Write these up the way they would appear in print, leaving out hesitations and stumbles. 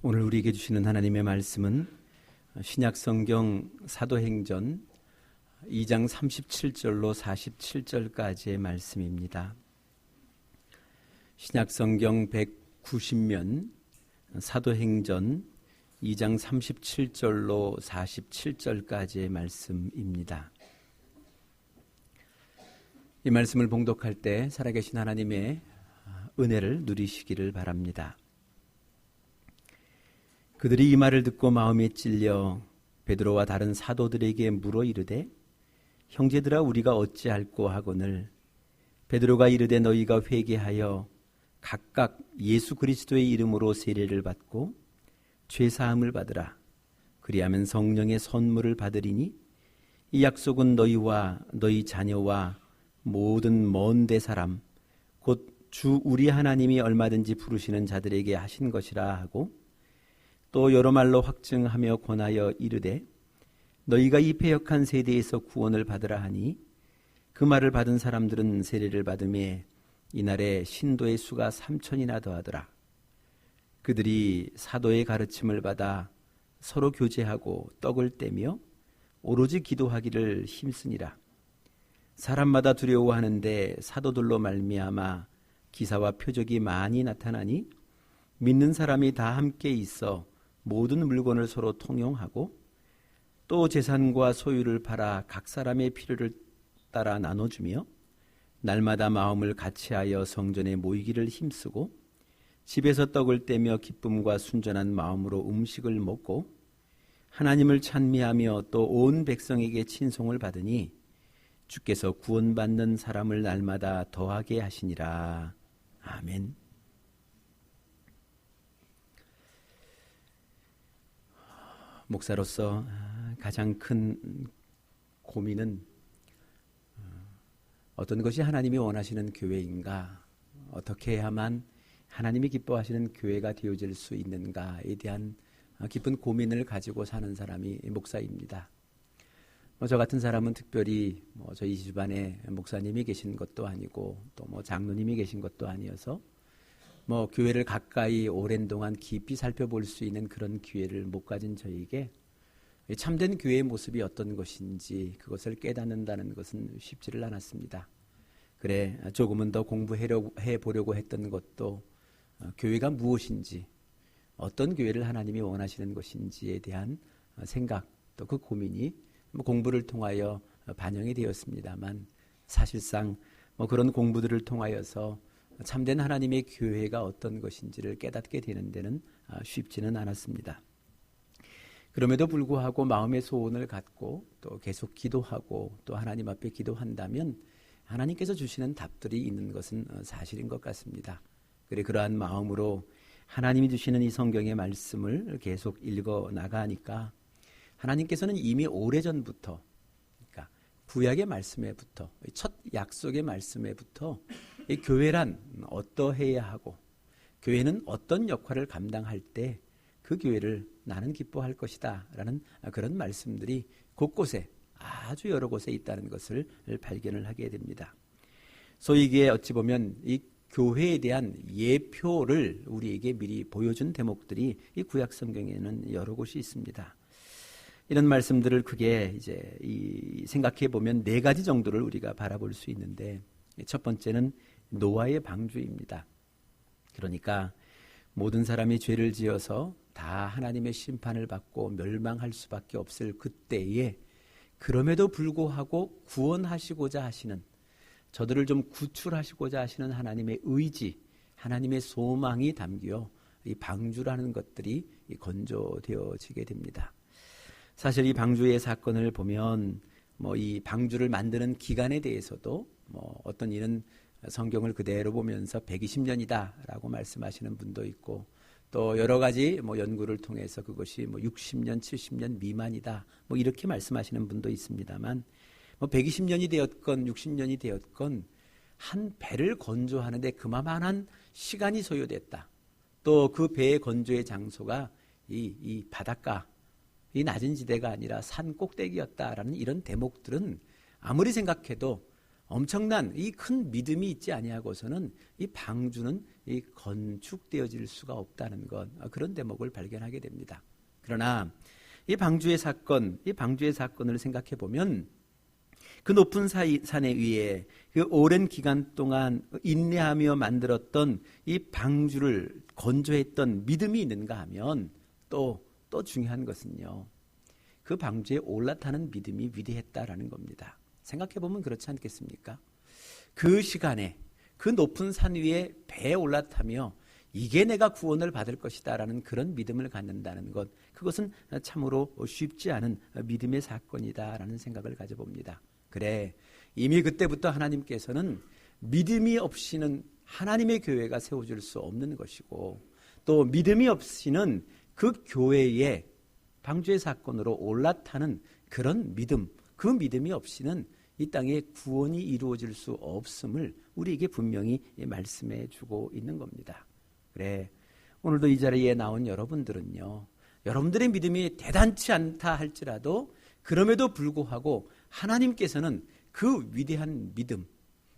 오늘 우리에게 주시는 하나님의 말씀은 신약성경 사도행전 2장 37절로 47절까지의 말씀입니다. 신약성경 190면 사도행전 2장 37절로 47절까지의 말씀입니다. 이 말씀을 봉독할 때 살아계신 하나님의 은혜를 누리시기를 바랍니다. 그들이 이 말을 듣고 마음에 찔려 베드로와 다른 사도들에게 물어 이르되 형제들아 우리가 어찌할꼬 하거늘 베드로가 이르되 너희가 회개하여 각각 예수 그리스도의 이름으로 세례를 받고 죄사함을 받으라. 그리하면 성령의 선물을 받으리니 이 약속은 너희와 너희 자녀와 모든 먼 데 사람 곧 주 우리 하나님이 얼마든지 부르시는 자들에게 하신 것이라 하고 또 여러 말로 확증하며 권하여 이르되 너희가 이 패역한 세대에서 구원을 받으라 하니 그 말을 받은 사람들은 세례를 받음에 이날에 신도의 수가 3,000이나 더하더라. 그들이 사도의 가르침을 받아 서로 교제하고 떡을 떼며 오로지 기도하기를 힘쓰니라. 사람마다 두려워하는데 사도들로 말미암아 기사와 표적이 많이 나타나니 믿는 사람이 다 함께 있어 모든 물건을 서로 통용하고 또 재산과 소유를 팔아 각 사람의 필요를 따라 나눠주며 날마다 마음을 같이하여 성전에 모이기를 힘쓰고 집에서 떡을 떼며 기쁨과 순전한 마음으로 음식을 먹고 하나님을 찬미하며 또 온 백성에게 친송을 받으니 주께서 구원받는 사람을 날마다 더하게 하시니라. 아멘. 목사로서 가장 큰 고민은 어떤 것이 하나님이 원하시는 교회인가, 어떻게 해야만 하나님이 기뻐하시는 교회가 되어질 수 있는가에 대한 깊은 고민을 가지고 사는 사람이 목사입니다. 저 같은 사람은 특별히 저희 집안에 목사님이 계신 것도 아니고 또 장로님이 계신 것도 아니어서 교회를 가까이 오랜 동안 깊이 살펴볼 수 있는 그런 기회를 못 가진 저에게 참된 교회의 모습이 어떤 것인지 그것을 깨닫는다는 것은 쉽지를 않았습니다. 그래 조금은 더 공부해 보려고 했던 것도 교회가 무엇인지 어떤 교회를 하나님이 원하시는 것인지에 대한 생각 또 그 고민이 공부를 통하여 반영이 되었습니다만 사실상 그런 공부들을 통하여서 참된 하나님의 교회가 어떤 것인지를 깨닫게 되는 데는 쉽지는 않았습니다. 그럼에도 불구하고 마음의 소원을 갖고 또 계속 기도하고 또 하나님 앞에 기도한다면 하나님께서 주시는 답들이 있는 것은 사실인 것 같습니다. 그러한 마음으로 하나님이 주시는 이 성경의 말씀을 계속 읽어 나가니까 하나님께서는 이미 오래전부터 그러니까 구약의 말씀에부터 첫 약속의 말씀에부터 이 교회란 어떠해야 하고 교회는 어떤 역할을 감당할 때 그 교회를 나는 기뻐할 것이다 라는 그런 말씀들이 곳곳에 아주 여러 곳에 있다는 것을 발견을 하게 됩니다. 소위 이게 어찌 보면 이 교회에 대한 예표를 우리에게 미리 보여준 대목들이 이 구약 성경에는 여러 곳이 있습니다. 이런 말씀들을 크게 생각해 보면 4가지 정도를 우리가 바라볼 수 있는데 첫 번째는 노아의 방주입니다. 그러니까 모든 사람이 죄를 지어서 다 하나님의 심판을 받고 멸망할 수밖에 없을 그때에 그럼에도 불구하고 구원하시고자 하시는 저들을 좀 구출하시고자 하시는 하나님의 의지, 하나님의 소망이 담겨 이 방주라는 것들이 건조되어지게 됩니다. 사실 이 방주의 사건을 보면 이 방주를 만드는 기간에 대해서도 어떤 이는 성경을 그대로 보면서 120년이다라고 말씀하시는 분도 있고 또 여러 가지 연구를 통해서 그것이 60년, 70년 미만이다 이렇게 말씀하시는 분도 있습니다만 120년이 되었건 60년이 되었건 한 배를 건조하는데 그만한 시간이 소요됐다. 또 그 배의 건조의 장소가 이 바닷가, 이 낮은 지대가 아니라 산 꼭대기였다라는 이런 대목들은 아무리 생각해도 엄청난 이 큰 믿음이 있지 아니하고서는 이 방주는 이 건축되어질 수가 없다는 것, 그런 대목을 발견하게 됩니다. 그러나 이 방주의 사건을 생각해 보면 그 높은 산에 위에 그 오랜 기간 동안 인내하며 만들었던 이 방주를 건조했던 믿음이 있는가 하면 또 중요한 것은요, 그 방주에 올라타는 믿음이 위대했다라는 겁니다. 생각해 보면 그렇지 않겠습니까? 그 시간에 그 높은 산 위에 배에 올라타며 이게 내가 구원을 받을 것이다 라는 그런 믿음을 갖는다는 것, 그것은 참으로 쉽지 않은 믿음의 사건이다 라는 생각을 가져봅니다. 그래, 이미 그때부터 하나님께서는 믿음이 없이는 하나님의 교회가 세워질 수 없는 것이고, 또 믿음이 없이는 그 교회에 방주의 사건으로 올라타는 그런 믿음, 그 믿음이 없이는 이 땅에 구원이 이루어질 수 없음을 우리에게 분명히 말씀해 주고 있는 겁니다. 그래, 오늘도 이 자리에 나온 여러분들은요, 여러분들의 믿음이 대단치 않다 할지라도 그럼에도 불구하고 하나님께서는 그 위대한 믿음,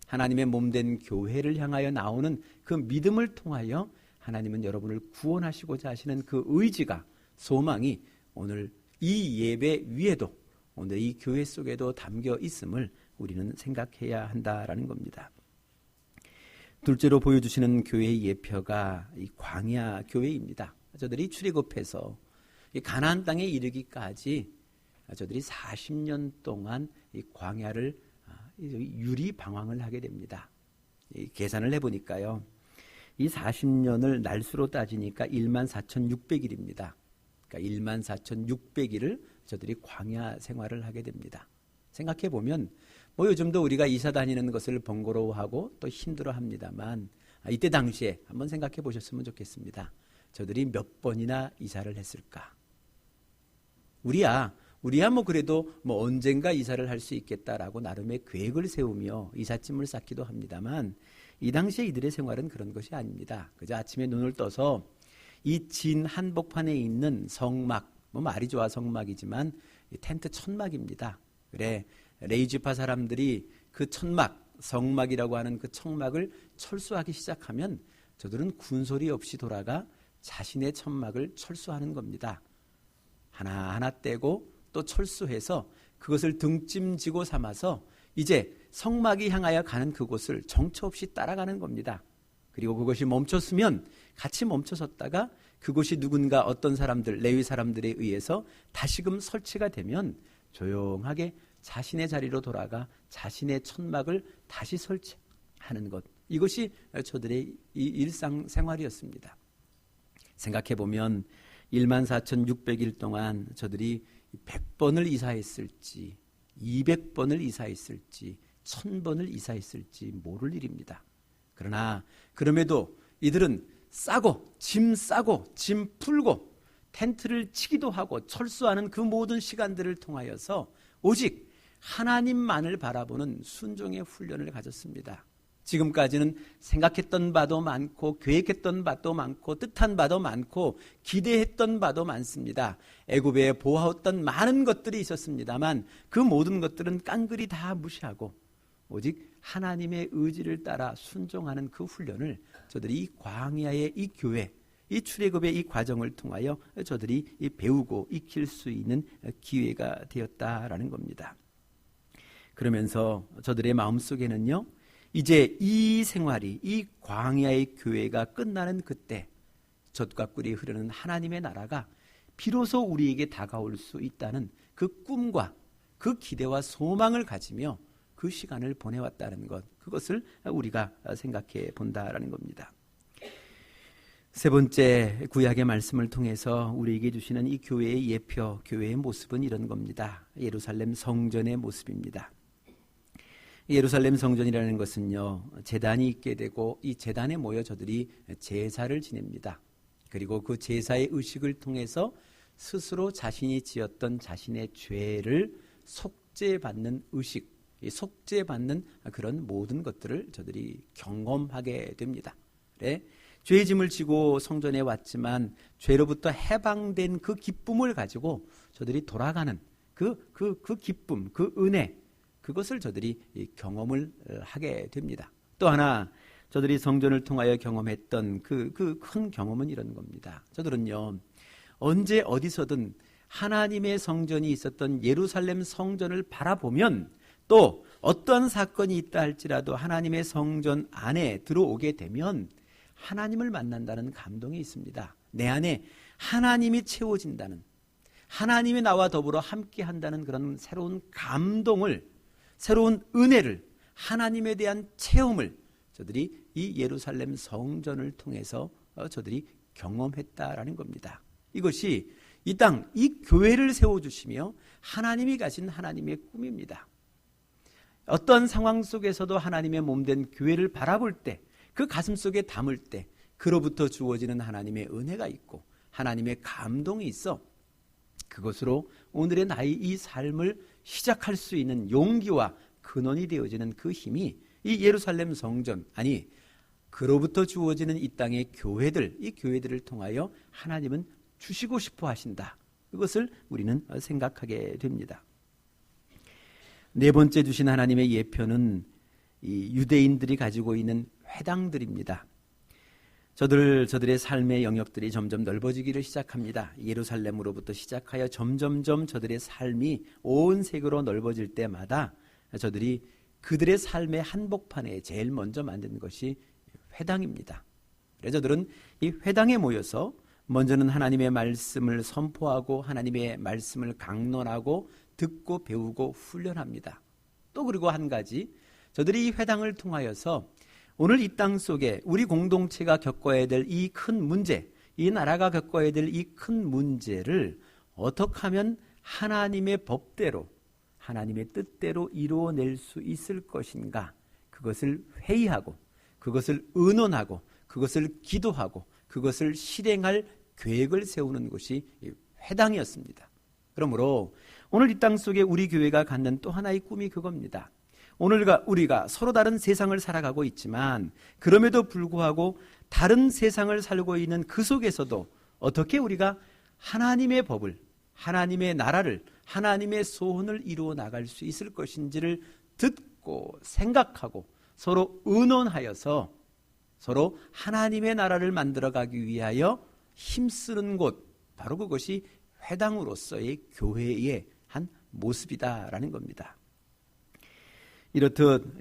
하나님의 몸된 교회를 향하여 나오는 그 믿음을 통하여 하나님은 여러분을 구원하시고자 하시는 그 의지가, 소망이 오늘 이 예배 위에도, 오늘 이 교회 속에도 담겨 있음을 우리는 생각해야 한다라는 겁니다. 둘째로 보여주시는 교회의 예표가 이 광야 교회입니다. 저들이 출애굽해서 이 가나안 땅에 이르기까지 저들이 40년 동안 이 광야를 유리 방황을 하게 됩니다. 계산을 해보니까요, 이 40년을 날수로 따지니까 14,600일입니다. 그러니까 14,600일을 저들이 광야 생활을 하게 됩니다. 생각해보면 요즘도 우리가 이사 다니는 것을 번거로워하고 또 힘들어합니다만, 이때 당시에 한번 생각해 보셨으면 좋겠습니다. 저들이 몇 번이나 이사를 했을까? 우리야 그래도 언젠가 이사를 할 수 있겠다라고 나름의 계획을 세우며 이삿짐을 쌓기도 합니다만, 이 당시에 이들의 생활은 그런 것이 아닙니다. 그저 아침에 눈을 떠서 이 진 한복판에 있는 성막, 말이 좋아 성막이지만 텐트 천막입니다. 그래, 레이지파 사람들이 그 천막, 성막이라고 하는 그 천막을 철수하기 시작하면 저들은 군소리 없이 돌아가 자신의 천막을 철수하는 겁니다. 하나하나 떼고 또 철수해서 그것을 등짐지고 삼아서 이제 성막이 향하여 가는 그곳을 정처 없이 따라가는 겁니다. 그리고 그것이 멈췄으면 같이 멈춰섰다가 그곳이 누군가 어떤 사람들, 레위 사람들에 의해서 다시금 설치가 되면 조용하게 자신의 자리로 돌아가 자신의 천막을 다시 설치하는 것, 이것이 저들의 이 일상생활이었습니다. 생각해보면 14,600일 동안 저들이 100번을 이사했을지 200번을 이사했을지 1000번을 이사했을지 모를 일입니다. 그러나 그럼에도 이들은 싸고 짐 풀고 텐트를 치기도 하고 철수하는 그 모든 시간들을 통하여서 오직 하나님만을 바라보는 순종의 훈련을 가졌습니다. 지금까지는 생각했던 바도 많고 계획했던 바도 많고 뜻한 바도 많고 기대했던 바도 많습니다. 애굽에 보아왔던 많은 것들이 있었습니다만 그 모든 것들은 깡그리 다 무시하고 오직 하나님의 의지를 따라 순종하는 그 훈련을 저들이 이 광야의 이 교회, 이 출애굽의 이 과정을 통하여 저들이 배우고 익힐 수 있는 기회가 되었다라는 겁니다. 그러면서 저들의 마음속에는요, 이제 이 생활이, 이 광야의 교회가 끝나는 그때 젖과 꿀이 흐르는 하나님의 나라가 비로소 우리에게 다가올 수 있다는 그 꿈과 그 기대와 소망을 가지며 그 시간을 보내왔다는 것, 그것을 우리가 생각해 본다라는 겁니다. 세 번째, 구약의 말씀을 통해서 우리에게 주시는 이 교회의 예표, 교회의 모습은 이런 겁니다. 예루살렘 성전의 모습입니다. 예루살렘 성전이라는 것은요, 제단이 있게 되고 이 제단에 모여 저들이 제사를 지냅니다. 그리고 그 제사의 의식을 통해서 스스로 자신이 지었던 자신의 죄를 속죄받는 의식, 속죄받는 그런 모든 것들을 저들이 경험하게 됩니다. 그래? 죄의 짐을 지고 성전에 왔지만 죄로부터 해방된 그 기쁨을 가지고 저들이 돌아가는 그 기쁨, 그 은혜, 그것을 저들이 경험을 하게 됩니다. 또 하나 저들이 성전을 통하여 경험했던 그 큰 경험은 이런 겁니다. 저들은요, 언제 어디서든 하나님의 성전이 있었던 예루살렘 성전을 바라보면, 또 어떠한 사건이 있다 할지라도 하나님의 성전 안에 들어오게 되면 하나님을 만난다는 감동이 있습니다. 내 안에 하나님이 채워진다는, 하나님이 나와 더불어 함께 한다는 그런 새로운 감동을, 새로운 은혜를, 하나님에 대한 체험을 저들이 이 예루살렘 성전을 통해서 저들이 경험했다라는 겁니다. 이것이 이 땅, 이 교회를 세워주시며 하나님이 가진 하나님의 꿈입니다. 어떤 상황 속에서도 하나님의 몸된 교회를 바라볼 때, 그 가슴 속에 담을 때 그로부터 주어지는 하나님의 은혜가 있고 하나님의 감동이 있어 그것으로 오늘의 나의 이 삶을 시작할 수 있는 용기와 근원이 되어지는 그 힘이 이 예루살렘 성전, 아니 그로부터 주어지는 이 땅의 교회들, 이 교회들을 통하여 하나님은 주시고 싶어 하신다. 그것을 우리는 생각하게 됩니다. 네 번째 주신 하나님의 예표는 이 유대인들이 가지고 있는 회당들입니다. 저들의 삶의 영역들이 점점 넓어지기를 시작합니다. 예루살렘으로부터 시작하여 점점점 저들의 삶이 온 세계로 넓어질 때마다 저들이 그들의 삶의 한복판에 제일 먼저 만든 것이 회당입니다. 그래서 저들은 이 회당에 모여서 먼저는 하나님의 말씀을 선포하고 하나님의 말씀을 강론하고 듣고 배우고 훈련합니다. 또 그리고 한 가지, 저들이 이 회당을 통하여서 오늘 이 땅 속에 우리 공동체가 겪어야 될 이 큰 문제, 이 나라가 겪어야 될 이 큰 문제를 어떻게 하면 하나님의 법대로, 하나님의 뜻대로 이루어낼 수 있을 것인가, 그것을 회의하고 그것을 의논하고 그것을 기도하고 그것을 실행할 계획을 세우는 것이 회당이었습니다. 그러므로 오늘 이 땅 속에 우리 교회가 갖는 또 하나의 꿈이 그겁니다. 오늘 우리가 서로 다른 세상을 살아가고 있지만 그럼에도 불구하고 다른 세상을 살고 있는 그 속에서도 어떻게 우리가 하나님의 법을, 하나님의 나라를, 하나님의 소원을 이루어 나갈 수 있을 것인지를 듣고 생각하고 서로 의논하여서 서로 하나님의 나라를 만들어가기 위하여 힘쓰는 곳, 바로 그것이 회당으로서의 교회의 한 모습이다라는 겁니다. 이렇듯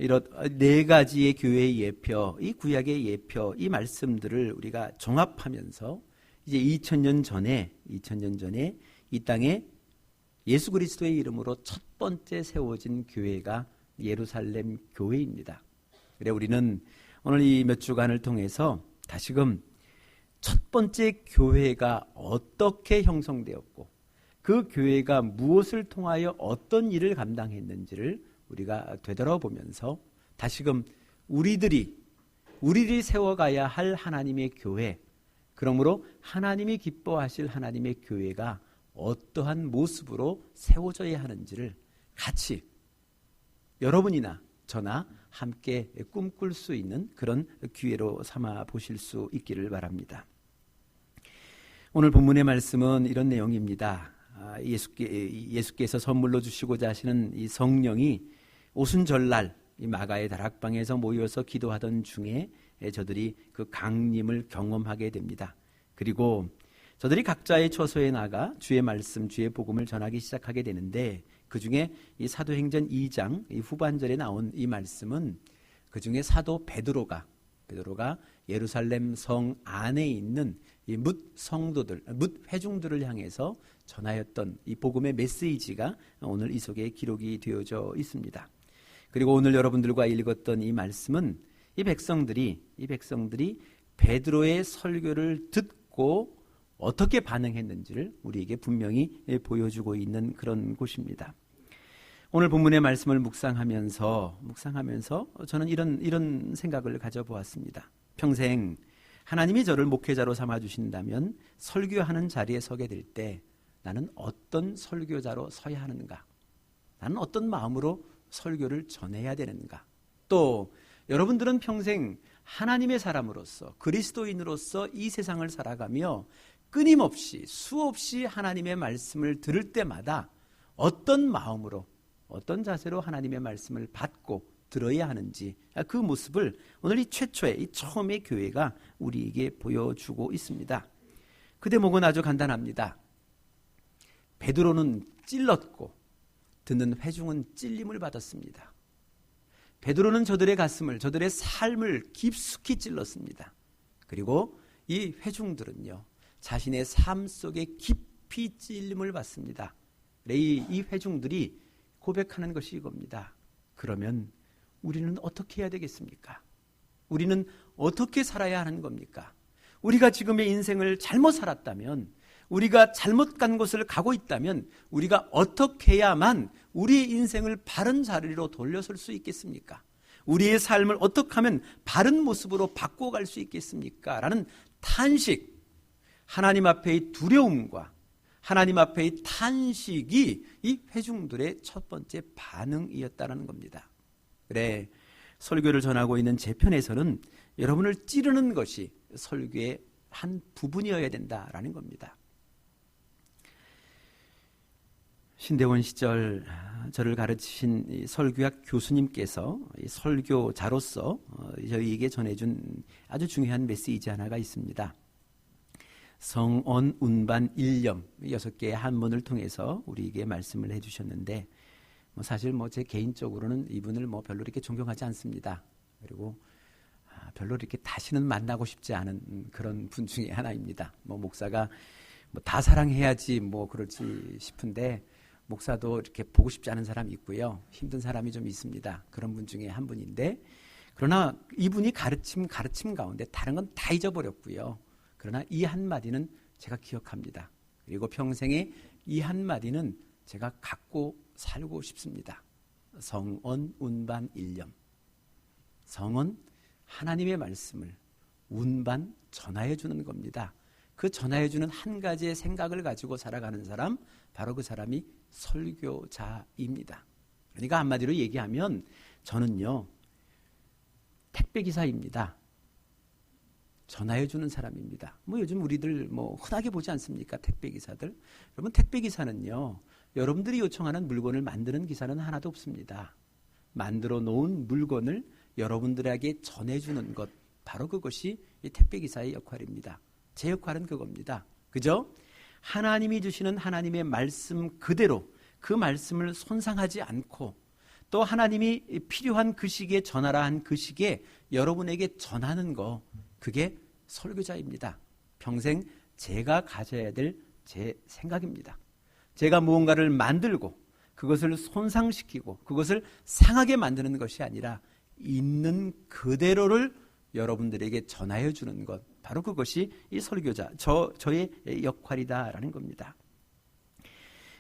네 가지의 교회의 예표, 이 구약의 예표, 이 말씀들을 우리가 종합하면서 이제 2000년 전에 이 땅에 예수 그리스도의 이름으로 첫 번째 세워진 교회가 예루살렘 교회입니다. 그래 우리는 오늘 이 몇 주간을 통해서 다시금 첫 번째 교회가 어떻게 형성되었고 그 교회가 무엇을 통하여 어떤 일을 감당했는지를 우리가 되돌아보면서 다시금 우리들이 세워가야 할 하나님의 교회, 그러므로 하나님이 기뻐하실 하나님의 교회가 어떠한 모습으로 세워져야 하는지를 같이 여러분이나 저나 함께 꿈꿀 수 있는 그런 기회로 삼아 보실 수 있기를 바랍니다. 오늘 본문의 말씀은 이런 내용입니다. 예수께서 선물로 주시고자 하시는 이 성령이 오순절날 이 마가의 다락방에서 모여서 기도하던 중에 저들이 그 강림을 경험하게 됩니다. 그리고 저들이 각자의 처소에 나가 주의 말씀, 주의 복음을 전하기 시작하게 되는데 그 중에 이 사도행전 2장 이 후반절에 나온 이 말씀은 그 중에 사도 베드로가 예루살렘 성 안에 있는 이 뭇 성도들, 뭇 회중들을 향해서 전하였던 이 복음의 메시지가 오늘 이 속에 기록이 되어져 있습니다. 그리고 오늘 여러분들과 읽었던 이 말씀은 이 백성들이 베드로의 설교를 듣고 어떻게 반응했는지를 우리에게 분명히 보여주고 있는 그런 곳입니다. 오늘 본문의 말씀을 묵상하면서 저는 이런 생각을 가져보았습니다. 평생 하나님이 저를 목회자로 삼아주신다면 설교하는 자리에 서게 될 때 나는 어떤 설교자로 서야 하는가? 나는 어떤 마음으로 설교를 전해야 되는가? 또 여러분들은 평생 하나님의 사람으로서 그리스도인으로서 이 세상을 살아가며 끊임없이 수없이 하나님의 말씀을 들을 때마다 어떤 마음으로 어떤 자세로 하나님의 말씀을 받고 들어야 하는지, 그 모습을 오늘 이 최초의, 이 처음의 교회가 우리에게 보여주고 있습니다. 그 대목은 아주 간단합니다. 베드로는 찔렀고 듣는 회중은 찔림을 받았습니다. 베드로는 저들의 가슴을, 저들의 삶을 깊숙이 찔렀습니다. 그리고 이 회중들은요, 자신의 삶 속에 깊이 찔림을 받습니다. 이 회중들이 고백하는 것이 이겁니다. 그러면 우리는 어떻게 해야 되겠습니까? 우리는 어떻게 살아야 하는 겁니까? 우리가 지금의 인생을 잘못 살았다면, 우리가 잘못 간 곳을 가고 있다면 우리가 어떻게 해야만 우리의 인생을 바른 자리로 돌려설 수 있겠습니까? 우리의 삶을 어떻게 하면 바른 모습으로 바꿔갈 수 있겠습니까? 라는 탄식, 하나님 앞의 두려움과 하나님 앞의 탄식이 이 회중들의 첫 번째 반응이었다는 겁니다. 그래, 설교를 전하고 있는 제 편에서는 여러분을 찌르는 것이 설교의 한 부분이어야 된다라는 겁니다. 신대원 시절 저를 가르치신 설교학 교수님께서 설교자로서 저희에게 전해준 아주 중요한 메시지 하나가 있습니다. 성언, 운반, 일념 6개의 한문을 통해서 우리에게 말씀을 해주셨는데, 사실 제 개인적으로는 이분을 별로 이렇게 존경하지 않습니다. 그리고 별로 이렇게 다시는 만나고 싶지 않은 그런 분 중에 하나입니다. 목사가 다 사랑해야지 그렇지 싶은데, 목사도 이렇게 보고 싶지 않은 사람이 있고요. 힘든 사람이 좀 있습니다. 그런 분 중에 한 분인데, 그러나 이분이 가르침 가운데 다른 건 다 잊어버렸고요. 그러나 이 한마디는 제가 기억합니다. 그리고 평생에 이 한마디는 제가 갖고 살고 싶습니다. 성언, 운반, 일념. 성언, 하나님의 말씀을, 운반, 전하해 주는 겁니다. 그 전하해 주는 한 가지의 생각을 가지고 살아가는 사람, 바로 그 사람이 설교자입니다. 그러니까 한마디로 얘기하면 저는요, 택배기사입니다. 전화해 주는 사람입니다. 요즘 우리들 흔하게 보지 않습니까? 택배기사들. 여러분, 택배기사는요, 여러분들이 요청하는 물건을 만드는 기사는 하나도 없습니다. 만들어 놓은 물건을 여러분들에게 전해주는 것, 바로 그것이 이 택배기사의 역할입니다. 제 역할은 그겁니다. 그죠? 하나님이 주시는 하나님의 말씀 그대로 그 말씀을 손상하지 않고, 또 하나님이 필요한 그 시기에 전하라 한 그 시기에 여러분에게 전하는 거, 그게 설교자입니다. 평생 제가 가져야 될 제 생각입니다. 제가 무언가를 만들고 그것을 손상시키고 그것을 상하게 만드는 것이 아니라 있는 그대로를 여러분들에게 전하여 주는 것, 바로 그것이 이 설교자, 저의 역할이다라는 겁니다.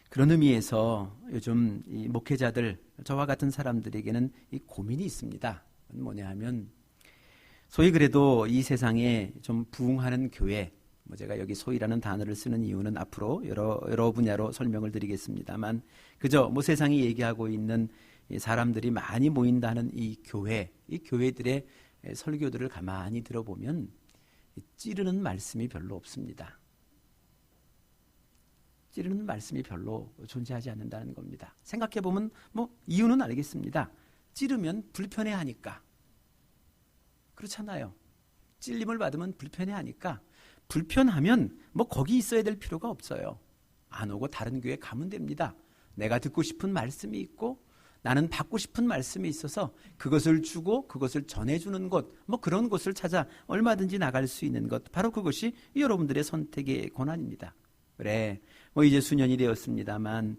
그런 의미에서 요즘 이 목회자들, 저와 같은 사람들에게는 이 고민이 있습니다. 뭐냐 하면, 소위 그래도 이 세상에 좀 부흥하는 교회, 제가 여기 소위라는 단어를 쓰는 이유는 앞으로 여러 분야로 설명을 드리겠습니다만, 그저 세상이 얘기하고 있는 사람들이 많이 모인다는 이 교회들의 설교들을 가만히 들어보면 찌르는 말씀이 별로 없습니다. 찌르는 말씀이 별로 존재하지 않는다는 겁니다. 생각해보면 이유는 알겠습니다. 찌르면 불편해하니까. 그렇잖아요. 찔림을 받으면 불편해하니까. 불편하면 거기 있어야 될 필요가 없어요. 안 오고 다른 교회 가면 됩니다. 내가 듣고 싶은 말씀이 있고 나는 받고 싶은 말씀이 있어서 그것을 주고 그것을 전해주는 곳, 그런 곳을 찾아 얼마든지 나갈 수 있는 것, 바로 그것이 여러분들의 선택의 권한입니다. 그래, 이제 수년이 되었습니다만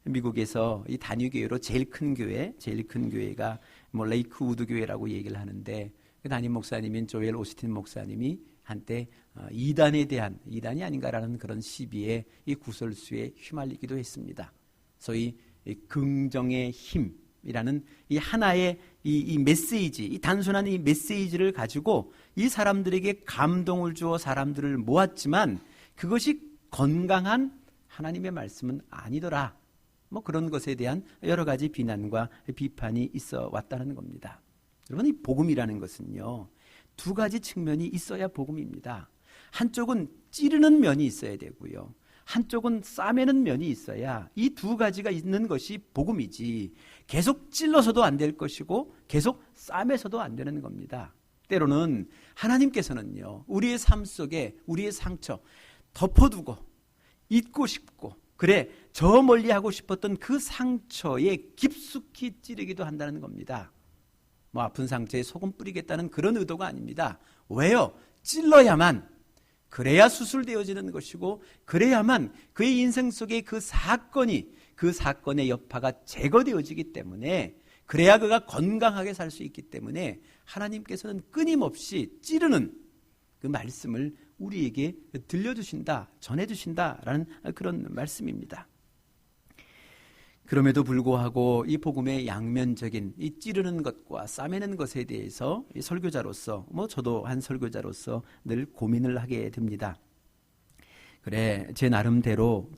미국에서 이 단위교회로 제일 큰 교회가 레이크우드 교회라고 얘기를 하는데, 그 담임 목사님인 조엘 오스틴 목사님이 한때 이단이 아닌가라는 그런 시비에 이 구설수에 휘말리기도 했습니다. 소위 이 긍정의 힘이라는 이 하나의 이 메시지, 이 단순한 이 메시지를 가지고 이 사람들에게 감동을 주어 사람들을 모았지만 그것이 건강한 하나님의 말씀은 아니더라. 그런 것에 대한 여러 가지 비난과 비판이 있어 왔다는 겁니다. 여러분, 이 복음이라는 것은요, 두 가지 측면이 있어야 복음입니다. 한쪽은 찌르는 면이 있어야 되고요, 한쪽은 싸매는 면이 있어야 이 두 가지가 있는 것이 복음이지 계속 찔러서도 안 될 것이고 계속 싸매서도 안 되는 겁니다. 때로는 하나님께서는요, 우리의 삶 속에 우리의 상처 덮어두고 잊고 싶고, 그래 저 멀리 하고 싶었던 그 상처에 깊숙이 찌르기도 한다는 겁니다. 뭐 아픈 상처에 소금 뿌리겠다는 그런 의도가 아닙니다. 왜요? 찔러야만, 그래야 수술되어지는 것이고, 그래야만 그의 인생 속에 그 사건의 여파가 제거되어지기 때문에, 그래야 그가 건강하게 살 수 있기 때문에 하나님께서는 끊임없이 찌르는 그 말씀을 우리에게 들려주신다, 전해주신다라는 그런 말씀입니다. 그럼에도 불구하고 이 복음의 양면적인 이 찌르는 것과 싸매는 것에 대해서 이 설교자로서, 저도 한 설교자로서 늘 고민을 하게 됩니다. 그래, 제 나름대로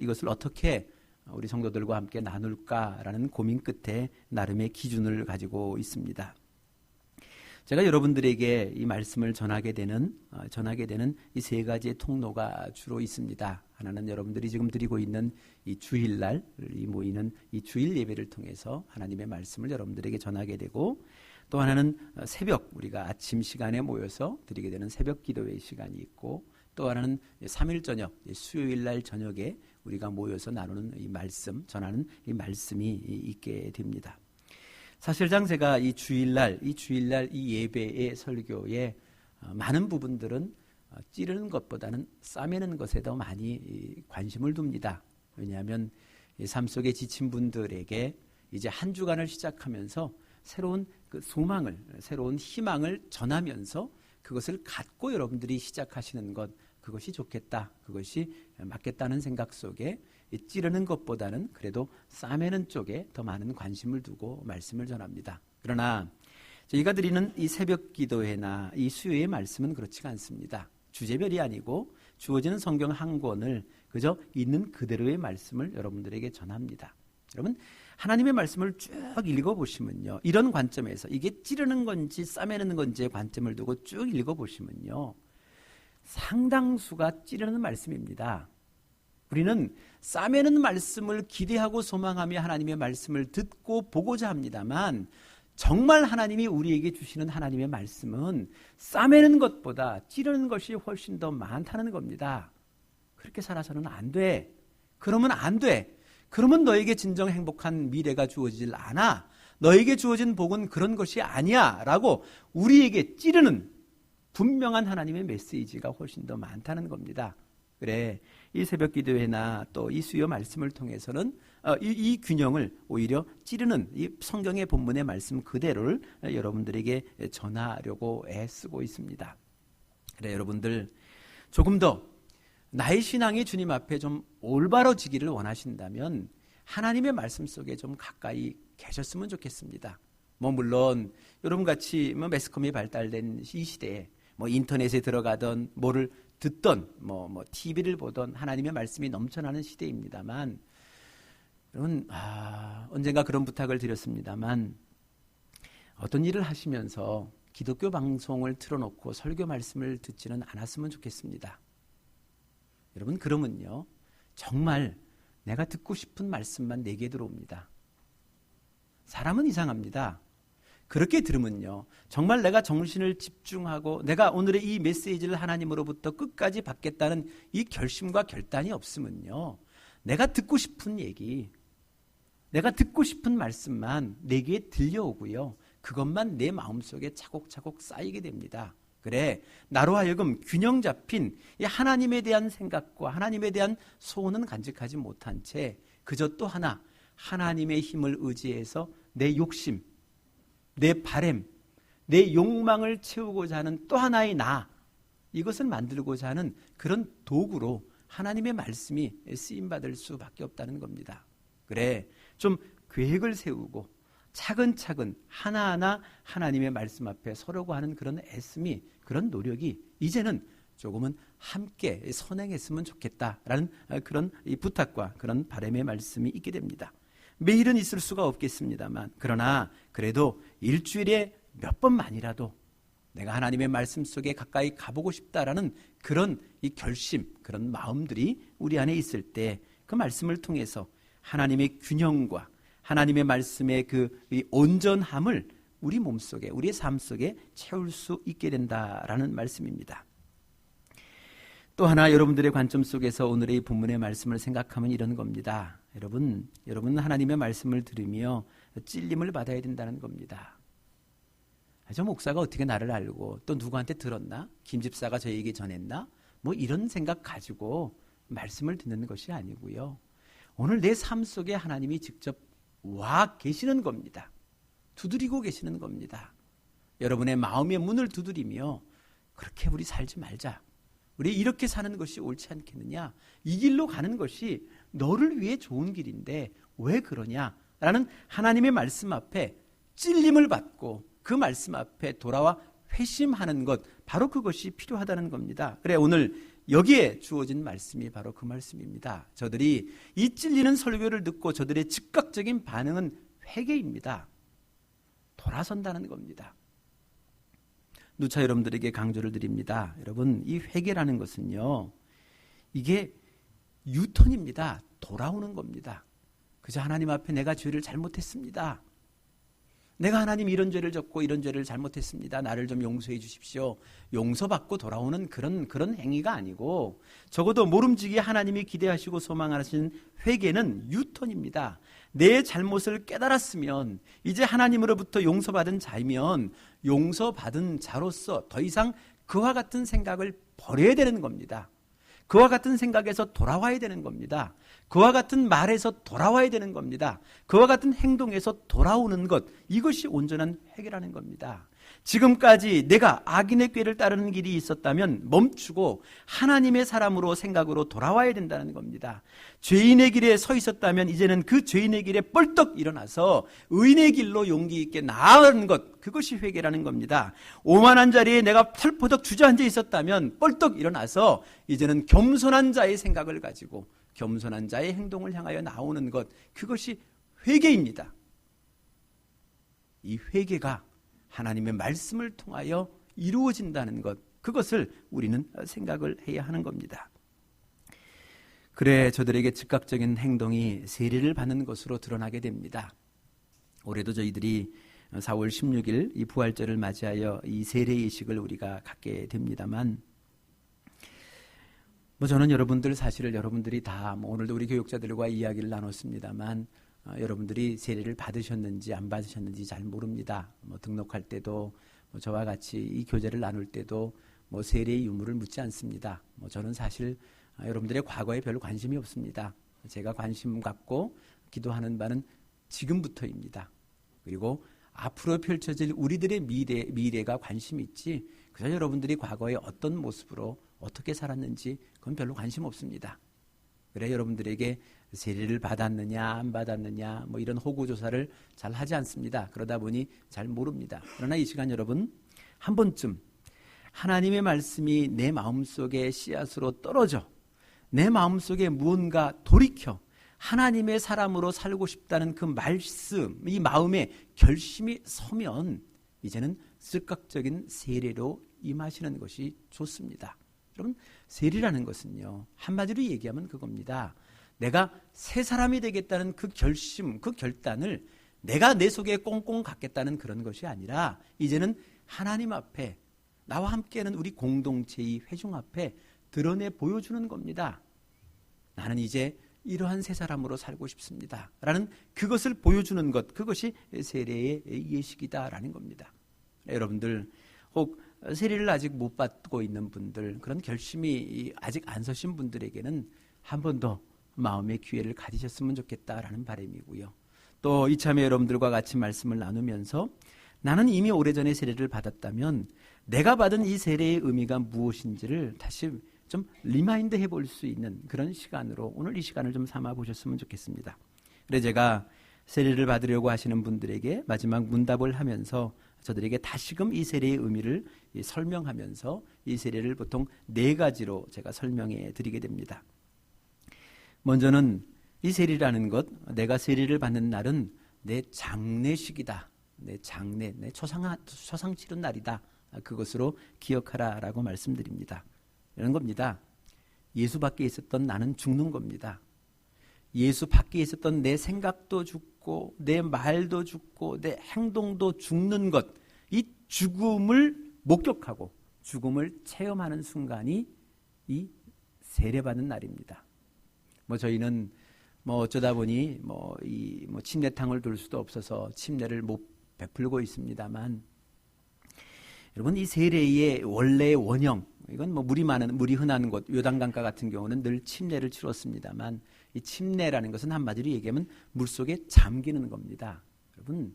이것을 어떻게 우리 성도들과 함께 나눌까라는 고민 끝에 나름의 기준을 가지고 있습니다. 제가 여러분들에게 이 말씀을 전하게 되는 이 세 가지의 통로가 주로 있습니다. 하나는 여러분들이 지금 드리고 있는 이 주일날 모이는 이 주일 예배를 통해서 하나님의 말씀을 여러분들에게 전하게 되고, 또 하나는 새벽, 우리가 아침 시간에 모여서 드리게 되는 새벽 기도회 시간이 있고, 또 하나는 3일 저녁, 수요일날 저녁에 우리가 모여서 나누는 이 말씀, 전하는 이 말씀이 있게 됩니다. 사실상 제가 이 주일날 이 예배의 설교에 많은 부분들은 찌르는 것보다는 싸매는 것에 더 많이 관심을 둡니다. 왜냐하면 삶 속에 지친 분들에게 이제 한 주간을 시작하면서 새로운 그 소망을, 새로운 희망을 전하면서 그것을 갖고 여러분들이 시작하시는 것, 그것이 좋겠다, 그것이 맞겠다는 생각 속에 찌르는 것보다는 그래도 싸매는 쪽에 더 많은 관심을 두고 말씀을 전합니다. 그러나 저희가 드리는 이 새벽 기도회나 이 수요의 말씀은 그렇지가 않습니다. 주제별이 아니고 주어지는 성경 한 권을 그저 있는 그대로의 말씀을 여러분들에게 전합니다. 여러분, 하나님의 말씀을 쭉 읽어보시면요, 이런 관점에서 이게 찌르는 건지 싸매는 건지의 관점을 두고 쭉 읽어보시면요, 상당수가 찌르는 말씀입니다. 우리는 싸매는 말씀을 기대하고 소망하며 하나님의 말씀을 듣고 보고자 합니다만, 정말 하나님이 우리에게 주시는 하나님의 말씀은 싸매는 것보다 찌르는 것이 훨씬 더 많다는 겁니다. 그렇게 살아서는 안 돼. 그러면 안 돼. 그러면 너에게 진정 행복한 미래가 주어지질 않아. 너에게 주어진 복은 그런 것이 아니야 라고 우리에게 찌르는 분명한 하나님의 메시지가 훨씬 더 많다는 겁니다. 그래, 이 새벽 기도회나 또 이 수요 말씀을 통해서는 이 균형을 오히려 찌르는 이 성경의 본문의 말씀 그대로를 여러분들에게 전하려고 애쓰고 있습니다. 그래, 여러분들 조금 더 나의 신앙이 주님 앞에 좀 올바러지기를 원하신다면 하나님의 말씀 속에 좀 가까이 계셨으면 좋겠습니다. 물론 여러분같이 매스컴이 발달된 이 시대에 인터넷에 들어가던 뭐를 듣던 TV를 보던 하나님의 말씀이 넘쳐나는 시대입니다만, 여러분 언젠가 그런 부탁을 드렸습니다만, 어떤 일을 하시면서 기독교 방송을 틀어놓고 설교 말씀을 듣지는 않았으면 좋겠습니다. 여러분, 그러면요 정말 내가 듣고 싶은 말씀만 내게 들어옵니다. 사람은 이상합니다. 그렇게 들으면요 정말 내가 정신을 집중하고 내가 오늘의 이 메시지를 하나님으로부터 끝까지 받겠다는 이 결심과 결단이 없으면요, 내가 듣고 싶은 얘기, 내가 듣고 싶은 말씀만 내게 들려오고요, 그것만 내 마음속에 차곡차곡 쌓이게 됩니다. 그래, 나로 하여금 균형 잡힌 이 하나님에 대한 생각과 하나님에 대한 소원은 간직하지 못한 채 그저 또 하나 하나님의 힘을 의지해서 내 욕심, 내 바램, 내 욕망을 채우고자 하는 또 하나의 나, 이것을 만들고자 하는 그런 도구로 하나님의 말씀이 쓰임받을 수밖에 없다는 겁니다. 그래, 좀 계획을 세우고 차근차근 하나하나 하나님의 말씀 앞에 서려고 하는 그런 애씀이, 그런 노력이 이제는 조금은 함께 선행했으면 좋겠다라는 그런 부탁과 그런 바람의 말씀이 있게 됩니다. 매일은 있을 수가 없겠습니다만, 그러나 그래도 일주일에 몇 번만이라도 내가 하나님의 말씀 속에 가까이 가보고 싶다라는 그런 이 결심, 그런 마음들이 우리 안에 있을 때 그 말씀을 통해서 하나님의 균형과 하나님의 말씀의 이 온전함을 우리 몸속에, 우리의 삶 속에 채울 수 있게 된다라는 말씀입니다. 또 하나 여러분들의 관점 속에서 오늘의 본문의 말씀을 생각하면 이런 겁니다. 여러분은 하나님의 말씀을 들으며 찔림을 받아야 된다는 겁니다. 저 목사가 어떻게 나를 알고 또 누구한테 들었나? 김 집사가 저에게 전했나? 뭐 이런 생각 가지고 말씀을 듣는 것이 아니고요. 오늘 내 삶 속에 하나님이 직접 와 계시는 겁니다. 두드리고 계시는 겁니다. 여러분의 마음의 문을 두드리며 그렇게 우리 살지 말자. 우리 이렇게 사는 것이 옳지 않겠느냐? 이 길로 가는 것이 너를 위해 좋은 길인데 왜 그러냐? 라는 하나님의 말씀 앞에 찔림을 받고 그 말씀 앞에 돌아와 회심하는 것, 바로 그것이 필요하다는 겁니다. 그래, 오늘 여기에 주어진 말씀이 바로 그 말씀입니다. 저들이 이 찔리는 설교를 듣고 저들의 즉각적인 반응은 회개입니다. 돌아선다는 겁니다. 누차 여러분들에게 강조를 드립니다. 여러분, 이 회개라는 것은요, 이게 유턴입니다. 돌아오는 겁니다. 그저 하나님 앞에 내가 죄를 잘못했습니다. 내가 하나님 이런 죄를 졌고 이런 죄를 잘못했습니다. 나를 좀 용서해 주십시오. 용서받고 돌아오는 그런 행위가 아니고, 적어도 모름지기 하나님이 기대하시고 소망하시는 회개는 유턴입니다. 내 잘못을 깨달았으면 이제 하나님으로부터 용서받은 자이면 용서받은 자로서 더 이상 그와 같은 생각을 버려야 되는 겁니다. 그와 같은 생각에서 돌아와야 되는 겁니다. 그와 같은 말에서 돌아와야 되는 겁니다. 그와 같은 행동에서 돌아오는 것, 이것이 온전한 회개라는 겁니다. 지금까지 내가 악인의 꾀를 따르는 길이 있었다면 멈추고 하나님의 사람으로 생각으로 돌아와야 된다는 겁니다. 죄인의 길에 서 있었다면 이제는 그 죄인의 길에 뻘떡 일어나서 의인의 길로 용기 있게 나아가는 것, 그것이 회개라는 겁니다. 오만한 자리에 내가 털포덕 주저앉아 있었다면 뻘떡 일어나서 이제는 겸손한 자의 생각을 가지고 겸손한 자의 행동을 향하여 나오는 것, 그것이 회개입니다. 이 회개가 하나님의 말씀을 통하여 이루어진다는 것, 그것을 우리는 생각을 해야 하는 겁니다. 그래 저들에게 즉각적인 행동이 세례를 받는 것으로 드러나게 됩니다. 올해도 저희들이 4월 16일 이 부활절을 맞이하여 이 세례 예식을 우리가 갖게 됩니다만, 저는 사실을 여러분들이 다 오늘도 우리 교육자들과 이야기를 나눴습니다만, 여러분들이 세례를 받으셨는지 안 받으셨는지 잘 모릅니다. 등록할 때도 저와 같이 이 교제를 나눌 때도 세례의 유무를 묻지 않습니다. 저는 사실 여러분들의 과거에 별로 관심이 없습니다. 제가 관심 갖고 기도하는 바는 지금부터입니다. 그리고 앞으로 펼쳐질 우리들의 미래가 관심이 있지, 그저 여러분들이 과거에 어떤 모습으로 어떻게 살았는지 그건 별로 관심 없습니다. 그래 여러분들에게 세례를 받았느냐 안 받았느냐 이런 호구조사를 잘 하지 않습니다. 그러다 보니 잘 모릅니다. 그러나 이 시간 여러분, 한 번쯤 하나님의 말씀이 내 마음속에 씨앗으로 떨어져 내 마음속에 무언가 돌이켜 하나님의 사람으로 살고 싶다는 그 말씀, 이 마음에 결심이 서면 이제는 즉각적인 세례로 임하시는 것이 좋습니다. 여러분, 세례라는 것은요, 한마디로 얘기하면 그겁니다. 내가 새 사람이 되겠다는 그 결심, 그 결단을 내가 내 속에 꽁꽁 갖겠다는 그런 것이 아니라 이제는 하나님 앞에 나와 함께하는 우리 공동체의 회중 앞에 드러내 보여주는 겁니다. 나는 이제 이러한 새 사람으로 살고 싶습니다 라는 그것을 보여주는 것, 그것이 세례의 예식이다라는 겁니다. 여러분들 혹 세례를 아직 못 받고 있는 분들, 그런 결심이 아직 안 서신 분들에게는 한 번 더 마음의 기회를 가지셨으면 좋겠다라는 바람이고요. 또 이참에 여러분들과 같이 말씀을 나누면서 나는 이미 오래전에 세례를 받았다면 내가 받은 이 세례의 의미가 무엇인지를 다시 좀 리마인드 해볼 수 있는 그런 시간으로 오늘 이 시간을 좀 삼아 보셨으면 좋겠습니다. 그래서 제가 세례를 받으려고 하시는 분들에게 마지막 문답을 하면서 저들에게 다시금 이 세례의 의미를 설명하면서 이 세례를 보통 4가지로 제가 설명해 드리게 됩니다. 먼저는 이 세례라는 것, 내가 세례를 받는 날은 내 장례식이다 내 장례, 내 초상 치른 날이다. 그것으로 기억하라라고 말씀드립니다. 이런 겁니다. 예수 밖에 있었던 나는 죽는 겁니다. 예수 밖에 있었던 내 생각도 죽고 내 말도 죽고 내 행동도 죽는 것, 이 죽음을 목격하고 죽음을 체험하는 순간이 이 세례받는 날입니다. 저희는 어쩌다 보니 침례탕을 둘 수도 없어서 침례를 못 베풀고 있습니다만, 여러분, 이 세례의 원래의 원형, 이건 물이 흔한 곳 요단강가 같은 경우는 늘 침례를 치렀습니다만, 이 침례라는 것은 한마디로 얘기하면 물속에 잠기는 겁니다. 여러분,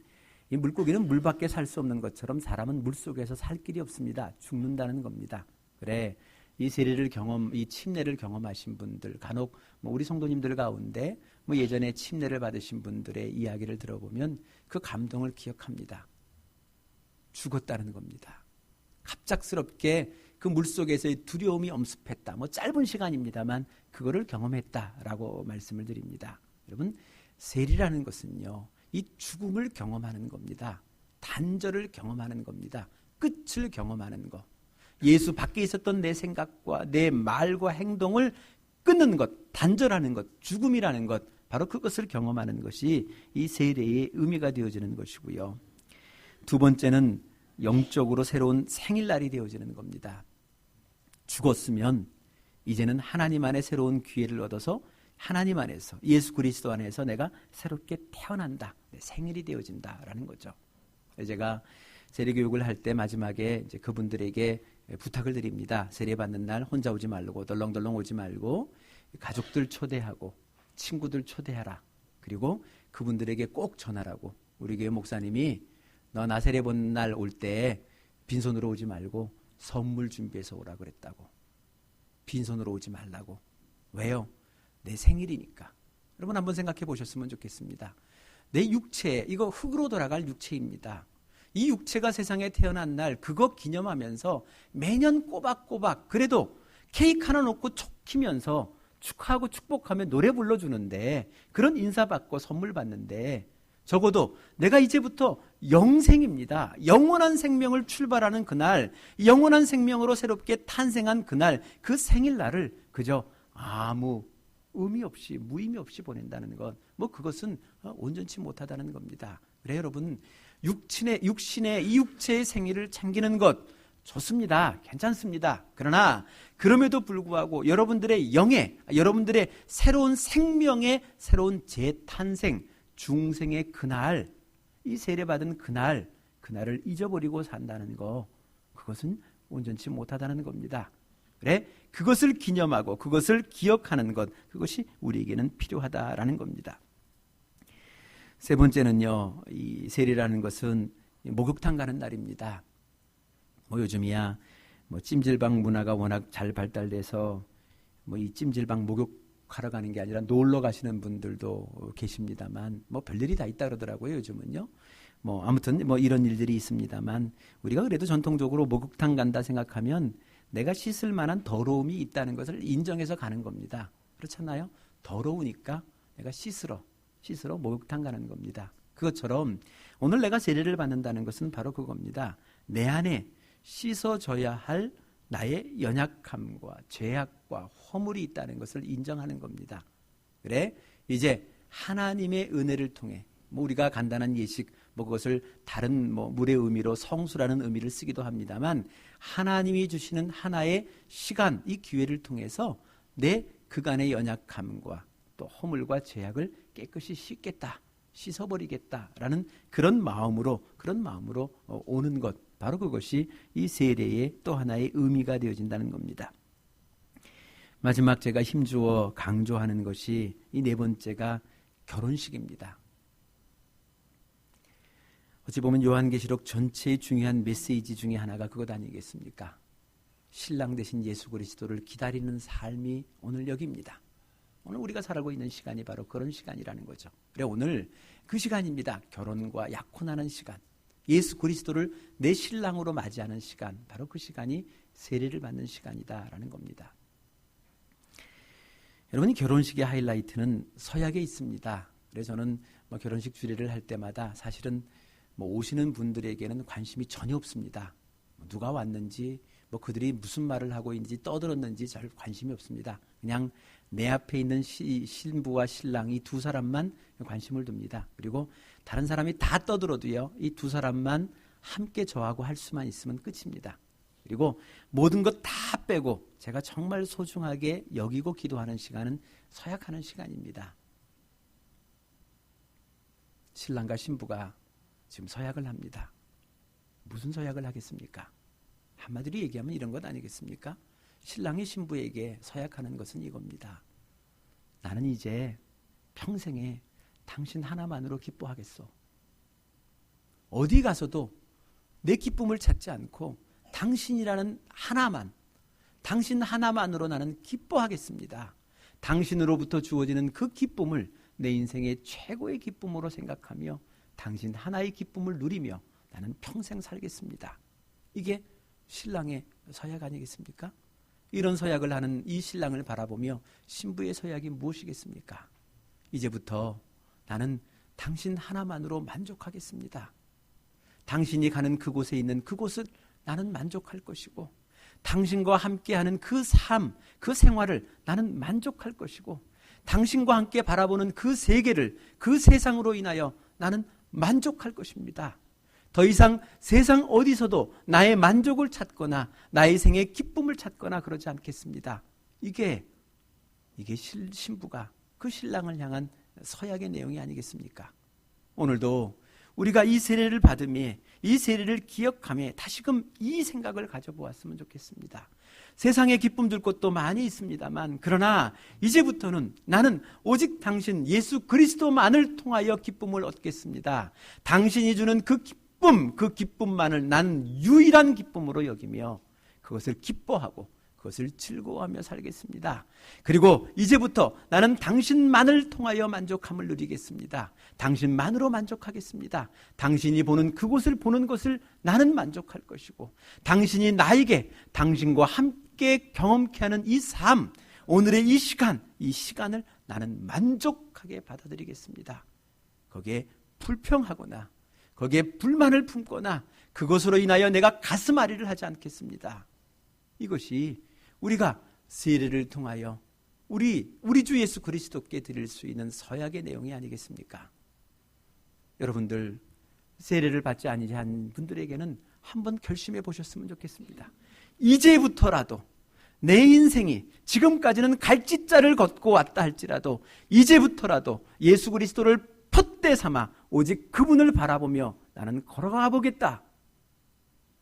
이 물고기는 물 밖에 살 수 없는 것처럼 사람은 물속에서 살 길이 없습니다. 죽는다는 겁니다. 그래, 이 침례를 경험하신 분들, 간혹 우리 성도님들 가운데 예전에 침례를 받으신 분들의 이야기를 들어보면 그 감동을 기억합니다. 죽었다는 겁니다. 갑작스럽게 그 물속에서의 두려움이 엄습했다. 짧은 시간입니다만 그거를 경험했다라고 말씀을 드립니다. 여러분, 세리라는 것은요, 이 죽음을 경험하는 겁니다. 단절을 경험하는 겁니다. 끝을 경험하는 것. 예수 밖에 있었던 내 생각과 내 말과 행동을 끊는 것, 단절하는 것, 죽음이라는 것, 바로 그것을 경험하는 것이 이 세례의 의미가 되어지는 것이고요. 두 번째는 영적으로 새로운 생일날이 되어지는 겁니다. 죽었으면 이제는 하나님 안에 새로운 기회를 얻어서 하나님 안에서, 예수 그리스도 안에서 내가 새롭게 태어난다. 내 생일이 되어진다라는 거죠. 제가 세례교육을 할 때 마지막에 이제 그분들에게 부탁을 드립니다. 세례 받는 날 혼자 오지 말고, 덜렁덜렁 오지 말고 가족들 초대하고 친구들 초대하라. 그리고 그분들에게 꼭 전하라고. 우리 교회 목사님이 너 나 세례 본 날 올 때 빈손으로 오지 말고 선물 준비해서 오라 그랬다고. 빈손으로 오지 말라고. 왜요? 내 생일이니까. 여러분 한번 생각해 보셨으면 좋겠습니다. 내 육체, 이거 흙으로 돌아갈 육체입니다. 이 육체가 세상에 태어난 날 그거 기념하면서 매년 꼬박꼬박 그래도 케이크 하나 놓고 촉 키면서 축하하고 축복하며 노래 불러주는데, 그런 인사받고 선물 받는데, 적어도 내가 이제부터 영생입니다. 영원한 생명을 출발하는 그날, 영원한 생명으로 새롭게 탄생한 그날, 그 생일날을 그저 아무 의미 없이, 무의미 없이 보낸다는 것, 그것은 온전치 못하다는 겁니다. 그래 여러분, 육신의 이 육체의 생일을 챙기는 것 좋습니다. 괜찮습니다. 그러나 그럼에도 불구하고 여러분들의 여러분들의 새로운 생명의 새로운 재탄생, 중생의 그날, 이 세례받은 그날을 잊어버리고 산다는 거, 그것은 온전치 못하다는 겁니다. 그래, 그것을 기념하고 그것을 기억하는 것, 그것이 우리에게는 필요하다라는 겁니다. 세 번째는요, 이 세례라는 것은 목욕탕 가는 날입니다. 요즘이야 찜질방 문화가 워낙 잘 발달돼서 이 찜질방 목욕하러 가는 게 아니라 놀러 가시는 분들도 계십니다만 별일이 다 있다 그러더라고요. 요즘은요. 아무튼 이런 일들이 있습니다만, 우리가 그래도 전통적으로 목욕탕 간다 생각하면 내가 씻을 만한 더러움이 있다는 것을 인정해서 가는 겁니다. 그렇잖아요. 더러우니까 내가 씻으러 목욕탕 가는 겁니다. 그것처럼 오늘 내가 세례를 받는다는 것은 바로 그겁니다. 내 안에 씻어져야 할 나의 연약함과 죄악과 허물이 있다는 것을 인정하는 겁니다. 그래, 이제 하나님의 은혜를 통해 우리가 간단한 예식, 그것을 다른 물의 의미로 성수라는 의미를 쓰기도 합니다만, 하나님이 주시는 하나의 시간, 이 기회를 통해서 내 그간의 연약함과 또 허물과 죄악을 깨끗이 씻어버리겠다라는 그런 마음으로 오는 것, 바로 그것이 이 세례의 또 하나의 의미가 되어진다는 겁니다. 마지막 제가 힘주어 강조하는 것이 이 네 번째가 결혼식입니다. 어찌 보면 요한계시록 전체의 중요한 메시지 중에 하나가 그것 아니겠습니까? 신랑 되신 예수 그리스도를 기다리는 삶이 오늘 여기입니다. 오늘 우리가 살아가고 있는 시간이 바로 그런 시간이라는 거죠. 그래, 오늘 그 시간입니다. 결혼과 약혼하는 시간, 예수 그리스도를 내 신랑으로 맞이하는 시간, 바로 그 시간이 세례를 받는 시간이다라는 겁니다. 여러분이 결혼식의 하이라이트는 서약에 있습니다. 그래서 저는 결혼식 주례를 할 때마다 사실은 오시는 분들에게는 관심이 전혀 없습니다. 누가 왔는지, 그들이 무슨 말을 하고 있는지, 떠들었는지 잘 관심이 없습니다. 그냥 내 앞에 있는 신부와 신랑이 두 사람만 관심을 둡니다. 그리고 다른 사람이 다 떠들어도요, 이 두 사람만 함께 저하고 할 수만 있으면 끝입니다. 그리고 모든 것 다 빼고 제가 정말 소중하게 여기고 기도하는 시간은 서약하는 시간입니다. 신랑과 신부가 지금 서약을 합니다. 무슨 서약을 하겠습니까? 한마디로 얘기하면 이런 것 아니겠습니까? 신랑이 신부에게 서약하는 것은 이겁니다. 나는 이제 평생에 당신 하나만으로 기뻐하겠소. 어디 가서도 내 기쁨을 찾지 않고 당신이라는 하나만, 당신 하나만으로 나는 기뻐하겠습니다. 당신으로부터 주어지는 그 기쁨을 내 인생의 최고의 기쁨으로 생각하며 당신 하나의 기쁨을 누리며 나는 평생 살겠습니다. 이게 신랑의 서약 아니겠습니까? 이런 서약을 하는 이 신랑을 바라보며 신부의 서약이 무엇이겠습니까? 이제부터 나는 당신 하나만으로 만족하겠습니다. 당신이 가는 그곳에 있는 그곳을 나는 만족할 것이고, 당신과 함께하는 그 삶, 그 생활을 나는 만족할 것이고, 당신과 함께 바라보는 그 세계를, 그 세상으로 인하여 나는 만족할 것입니다. 더 이상 세상 어디서도 나의 만족을 찾거나 나의 생의 기쁨을 찾거나 그러지 않겠습니다. 이게 신부가 그 신랑을 향한 서약의 내용이 아니겠습니까? 오늘도 우리가 이 세례를 받으며 이 세례를 기억하며 다시금 이 생각을 가져보았으면 좋겠습니다. 세상에 기쁨 줄 곳도 많이 있습니다만, 그러나 이제부터는 나는 오직 당신 예수 그리스도만을 통하여 기쁨을 얻겠습니다. 당신이 주는 그 기쁨만을 나는 유일한 기쁨으로 여기며 그것을 기뻐하고 그것을 즐거워하며 살겠습니다. 그리고 이제부터 나는 당신만을 통하여 만족함을 누리겠습니다. 당신만으로 만족하겠습니다. 당신이 보는 그곳을 보는 것을 나는 만족할 것이고, 당신이 나에게 당신과 함께 경험케 하는 이 삶, 오늘의 이 시간을 나는 만족하게 받아들이겠습니다. 거기에 불평하거나 거기에 불만을 품거나 그것으로 인하여 내가 가슴앓이를 하지 않겠습니다. 이것이 우리가 세례를 통하여 우리 주 예수 그리스도께 드릴 수 있는 서약의 내용이 아니겠습니까? 여러분들 세례를 받지 아니한 분들에게는 한번 결심해 보셨으면 좋겠습니다. 이제부터라도 내 인생이 지금까지는 갈짓자를 걷고 왔다 할지라도 이제부터라도 예수 그리스도를 푯대 삼아 오직 그분을 바라보며 나는 걸어가 보겠다.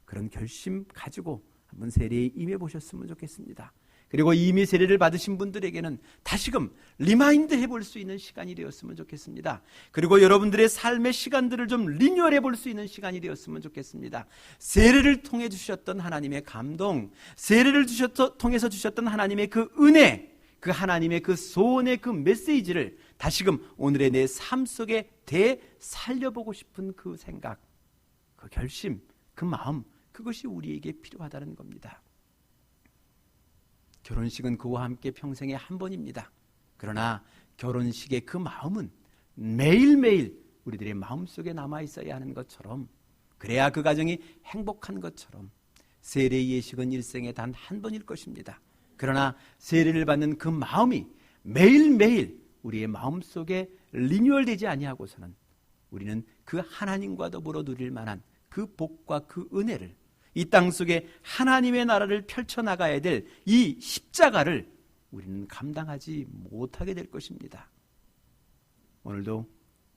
그런 결심 가지고 한번 세례에 임해 보셨으면 좋겠습니다. 그리고 이미 세례를 받으신 분들에게는 다시금 리마인드 해볼 수 있는 시간이 되었으면 좋겠습니다. 그리고 여러분들의 삶의 시간들을 좀 리뉴얼해 볼 수 있는 시간이 되었으면 좋겠습니다. 세례를 통해 주셨던 하나님의 감동, 세례를 통해서 주셨던 하나님의 그 은혜, 그 하나님의 그 소원의 그 메시지를 다시금 오늘의 내 삶 속에 되살려보고 싶은 그 생각, 그 결심, 그 마음, 그것이 우리에게 필요하다는 겁니다. 결혼식은 그와 함께 평생에 한 번입니다. 그러나 결혼식의 그 마음은 매일매일 우리들의 마음속에 남아있어야 하는 것처럼, 그래야 그 가정이 행복한 것처럼 세례의 예식은 일생에 단 한 번일 것입니다. 그러나 세례를 받는 그 마음이 매일매일 우리의 마음속에 리뉴얼되지 아니하고서는 우리는 그 하나님과 더불어 누릴 만한 그 복과 그 은혜를, 이 땅 속에 하나님의 나라를 펼쳐나가야 될 이 십자가를 우리는 감당하지 못하게 될 것입니다. 오늘도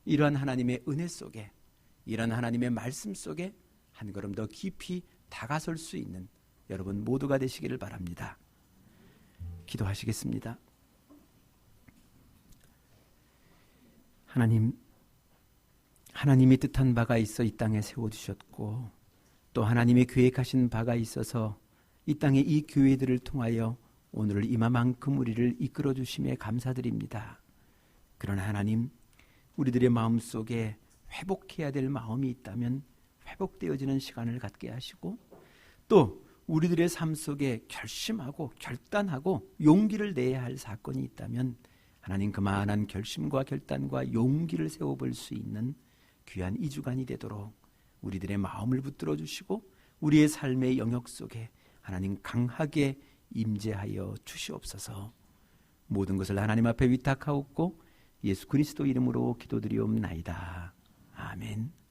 이러한 하나님의 은혜 속에, 이러한 하나님의 말씀 속에 한 걸음 더 깊이 다가설 수 있는 여러분 모두가 되시기를 바랍니다. 기도하시겠습니다. 하나님이 뜻한 바가 있어 이 땅에 세워주셨고, 또 하나님이 계획하신 바가 있어서 이 땅에 이 교회들을 통하여 오늘 이마만큼 우리를 이끌어 주심에 감사드립니다. 그러나 하나님, 우리들의 마음속에 회복해야 될 마음이 있다면 회복되어지는 시간을 갖게 하시고, 또 우리들의 삶 속에 결심하고 결단하고 용기를 내야 할 사건이 있다면 하나님 그만한 결심과 결단과 용기를 세워볼 수 있는 귀한 2주간이 되도록 우리들의 마음을 붙들어 주시고 우리의 삶의 영역 속에 하나님 강하게 임재하여 주시옵소서. 모든 것을 하나님 앞에 위탁하옵고 예수 그리스도 이름으로 기도드리옵나이다. 아멘.